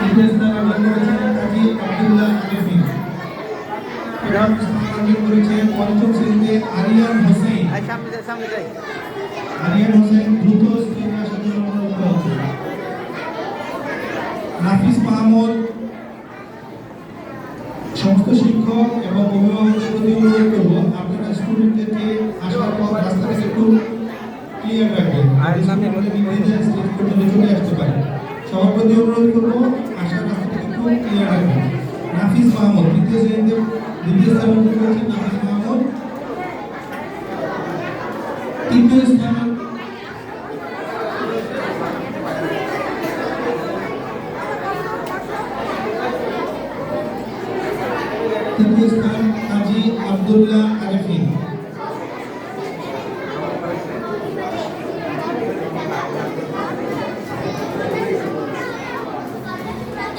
তৃতীয় স্থান অর্জন করেছেন কাজী আব্দুল্লাহ আরিফিন। প্রথম স্থান অর্জন করেছেন পঞ্চম শ্রেণীতে আরিয়ান হোসেন। আরিয়ান হোসেন দ্রুত স্ক্রিনে আসার জন্য অনুরোধ করা হচ্ছে। নাফিস মাহমুদ। সমস্ত শিক্ষক এবং অভিভাবকদের প্রতি অনুরোধ করব আপনারা স্টুডেন্টদেরকে আসার পর রাস্তাটা একটু ক্লিয়ার রাখবেন। স্টেজ পর্যন্ত চলে আসতে পারে। সবার প্রতি অনুরোধ করব আসার রাস্তাটা একটু ক্লিয়ার রাখবেন। নাফিস মাহমুদ তৃতীয় শ্রেণীতে দ্বিতীয় স্থান অর্জন করেছেন নাফিস মাহমুদ। তৃতীয় স্থান কাজী আব্দুল্লাহ আরিফিন।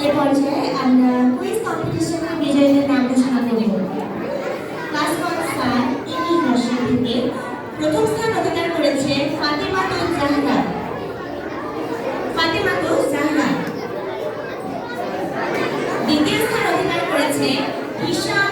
এই পর্যায়ে আমরা কুইজ কম্পিটিশনের বিজয়ীদের নাম ঘোষণা করব। ক্লাস 1 স্যার ইনি রশিদ থেকে প্রথম স্থান অধিকার করেছে ফাতেমাতুল জাহরা। দ্বিতীয় স্থান অধিকার করেছে হিশাম